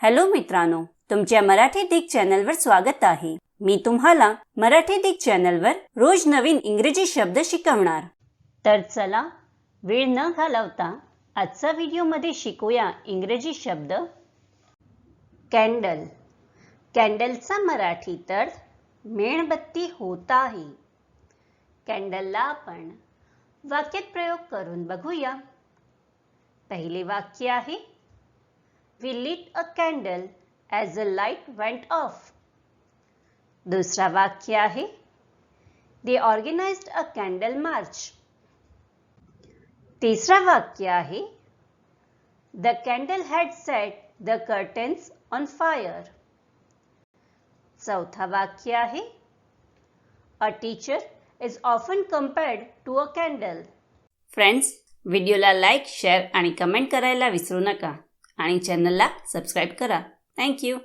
Hello मित्रांनो, तुमच्या मराठी दिग चॅनलवर स्वागत आहे। मी तुम्हाला मराठी दिग चॅनलवर रोज नवीन इंग्रजी शब्द शिकवणार। तर चला वेळ न घालवता आजच्या व्हिडिओमध्ये शिकूया इंग्रजी शब्द। कॅन्डल। कॅन्डलचा मराठी अर्थ मेणबत्ती होत आहे। कॅन्डलला आपण वाक्यात प्रयोग करून बघूया। पहिले वाक्य आहे We lit a candle as the light went off. दूसरा वाक्य आहे They organized a candle march. तीसरा वाक्य आहे The candle had set the curtains on fire. चौथा वाक्य आहे A teacher is often compared to a candle. Friends, व्हिडिओला लाईक, शेअर आणि कमेंट करायला विसरू नका आणि चॅनलला सबस्क्राइब करा। Thank you.